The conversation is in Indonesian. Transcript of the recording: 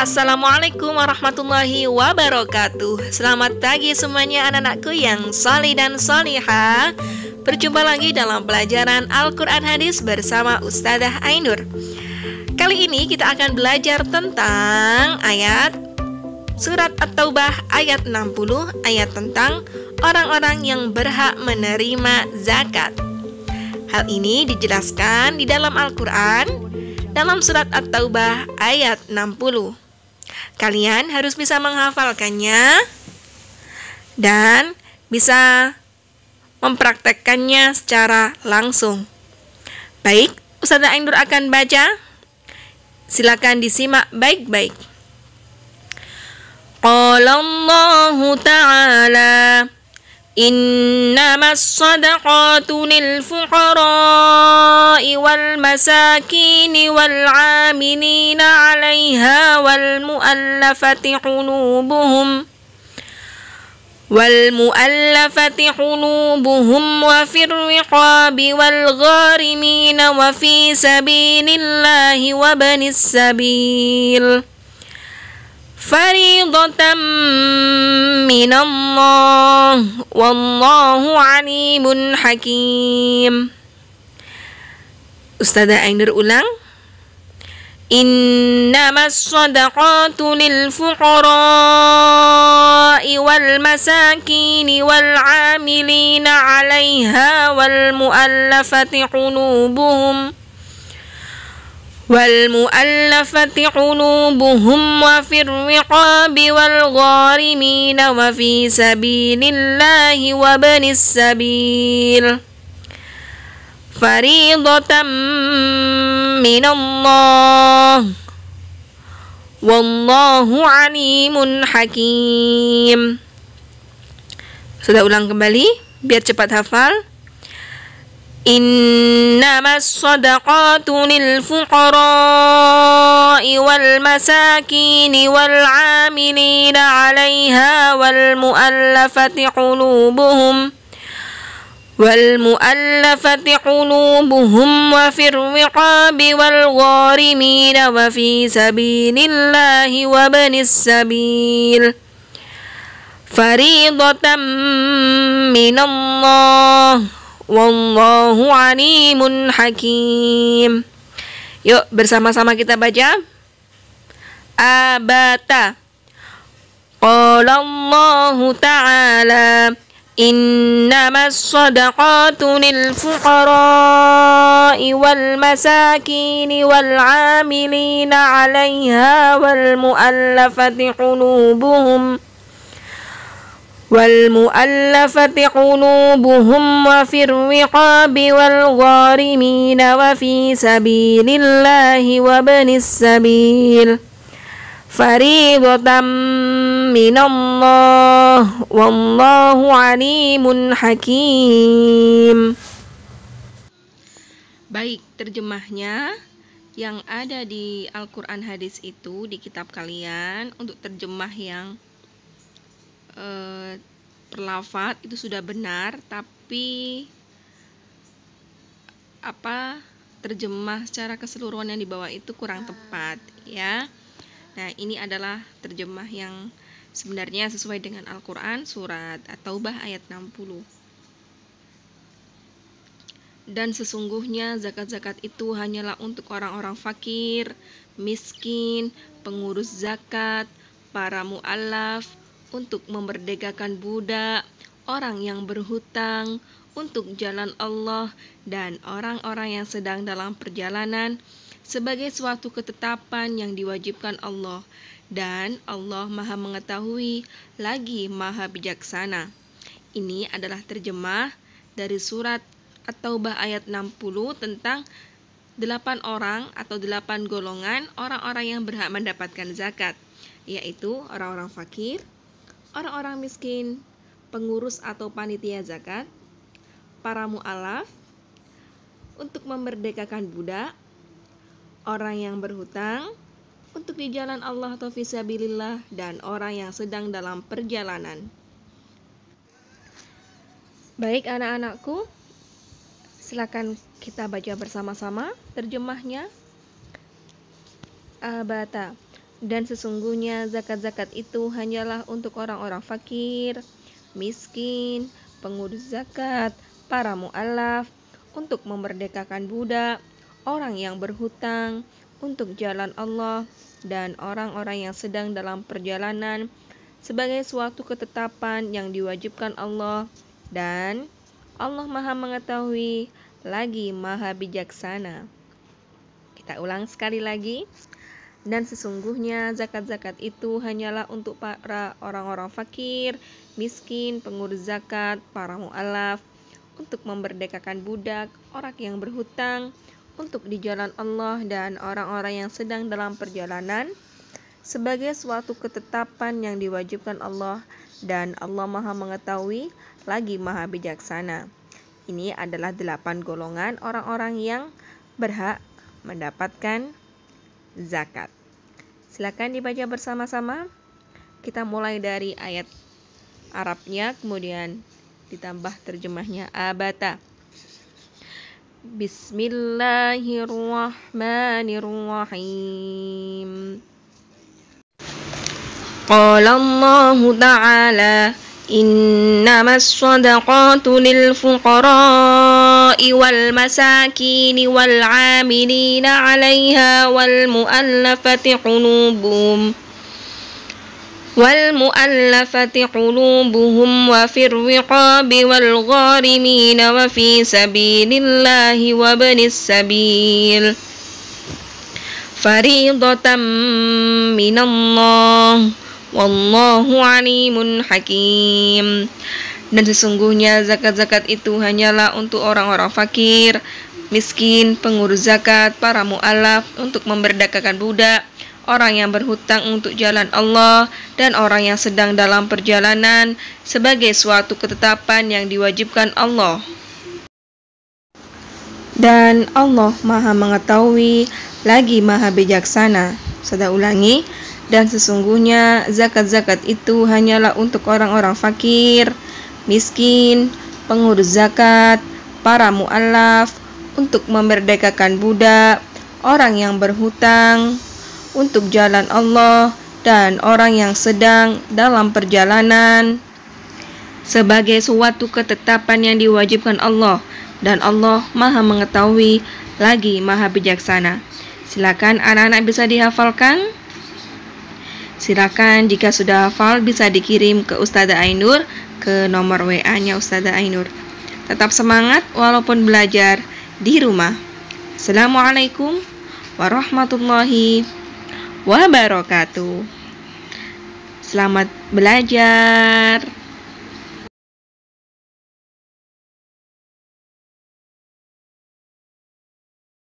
Assalamualaikum warahmatullahi wabarakatuh. Selamat pagi semuanya anak-anakku yang solih dan solihah. Berjumpa lagi dalam pelajaran Al-Quran Hadis bersama Ustadzah Ainur. Kali ini kita akan belajar tentang ayat Surat At-Taubah ayat 60, ayat tentang orang-orang yang berhak menerima zakat. Hal ini dijelaskan di dalam Al-Quran dalam Surat At-Taubah ayat 60. Kalian harus bisa menghafalkannya dan bisa mempraktekkannya secara langsung. Baik, Ustadzah Ainur akan baca. Silakan disimak baik-baik. Qala Allahu Ta'ala Innamas sadaqatu lil fuqara'i wal masakini wal 'amilina 'alaiha wal mu'allafati qulubuhum wa fir riqabi wal gharimina wa fi sabilillahi wa banis sabil Fariidatan minallah wallahu alimun hakim. Ustadzah Ainur ulang. Innamas sadaqatu lil fuqara'i wal masakini wal 'amilina 'alaiha wal mu'allafati qulubuhum wa fir riqabi wal gharimina wa fi sabilillahi wa banis sabil Fariidatan minallah wallahu alimun hakim. Sudah ulang kembali biar cepat hafal. Innamas sadaqatu lil fuqara'i wal masakini wal 'amilina 'alaiha wal mu'allafati qulubuhum wa fir riqabi wal gharimina wa fi sabilillahi wa banis sabil Fariidatan minallah wallahu alimun hakim. Yuk bersama-sama kita baca. Abata. Qala Allahu Ta'ala Innamas sadaqatu lil fuqara'i wal masakini wal 'amilina 'alaiha wal mu'allafati qulubuhum wa fir riqabi wal gharimina wa fi sabilillahi wa banis sabil Fariidatan minallah wallahu alimun hakim. Baik, terjemahnya yang ada di Al-Quran Hadis itu di kitab kalian. Untuk terjemah yang perlafat itu sudah benar, tapi terjemah secara keseluruhan yang di bawah itu kurang tepat ya. Nah, ini adalah terjemah yang sebenarnya sesuai dengan Al-Quran surat At-Taubah ayat 60. Dan sesungguhnya zakat-zakat itu hanyalah untuk orang-orang fakir, miskin, pengurus zakat, para mu'allaf, untuk memerdekakan budak, orang yang berhutang, untuk jalan Allah, dan orang-orang yang sedang dalam perjalanan, sebagai suatu ketetapan yang diwajibkan Allah, dan Allah Maha Mengetahui lagi Maha Bijaksana. Ini adalah terjemah dari surat At-Taubah ayat 60 tentang 8 orang atau 8 golongan orang-orang yang berhak mendapatkan zakat, yaitu orang-orang fakir, orang-orang miskin, pengurus atau panitia zakat, para mu'alaf, untuk memerdekakan budak, orang yang berhutang, untuk di jalan Allah atau fisabilillah, dan orang yang sedang dalam perjalanan. Baik anak-anakku, silakan kita baca bersama-sama terjemahnya. Abata. Dan sesungguhnya zakat-zakat itu hanyalah untuk orang-orang fakir, miskin, pengurus zakat, para mu'alaf, untuk memerdekakan budak, orang yang berhutang, untuk jalan Allah, dan orang-orang yang sedang dalam perjalanan, sebagai suatu ketetapan yang diwajibkan Allah, dan Allah Maha Mengetahui lagi Maha Bijaksana. Kita ulang sekali lagi. Dan sesungguhnya zakat-zakat itu hanyalah untuk para orang-orang fakir, miskin, pengurus zakat, para mu'alaf, untuk memerdekakan budak, orang yang berhutang, untuk di jalan Allah, dan orang-orang yang sedang dalam perjalanan, sebagai suatu ketetapan yang diwajibkan Allah, dan Allah Maha Mengetahui lagi Maha Bijaksana. Ini adalah 8 golongan orang-orang yang berhak mendapatkan zakat. Silakan dibaca bersama-sama. Kita mulai dari ayat Arabnya, kemudian ditambah terjemahnya abata. Bismillahirrahmanirrahim. Qala Allah Ta'ala إنما الصدقات للفقراء والمساكين والعاملين عليها والمؤلفة قلوبهم وفي الرقاب والغارمين وفي سبيل الله وابن السبيل فريضة من الله Wallahu alimun hakim. Dan sesungguhnya zakat-zakat itu hanyalah untuk orang-orang fakir, miskin, pengurus zakat, para mu'alaf, untuk memerdekakan budak, orang yang berhutang untuk jalan Allah, dan orang yang sedang dalam perjalanan, sebagai suatu ketetapan yang diwajibkan Allah. Dan Allah Maha Mengetahui lagi Maha Bijaksana. Saya ulangi. Dan sesungguhnya zakat-zakat itu hanyalah untuk orang-orang fakir, miskin, pengurus zakat, para mu'alaf, untuk memerdekakan budak, orang yang berhutang, untuk jalan Allah, dan orang yang sedang dalam perjalanan, sebagai suatu ketetapan yang diwajibkan Allah, dan Allah Maha Mengetahui lagi Maha Bijaksana. Silakan anak-anak bisa dihafalkan. Silakan jika sudah hafal bisa dikirim ke Ustazah Ainur ke nomor WA-nya Ustazah Ainur. Tetap semangat walaupun belajar di rumah. Assalamualaikum warahmatullahi wabarakatuh. Selamat belajar.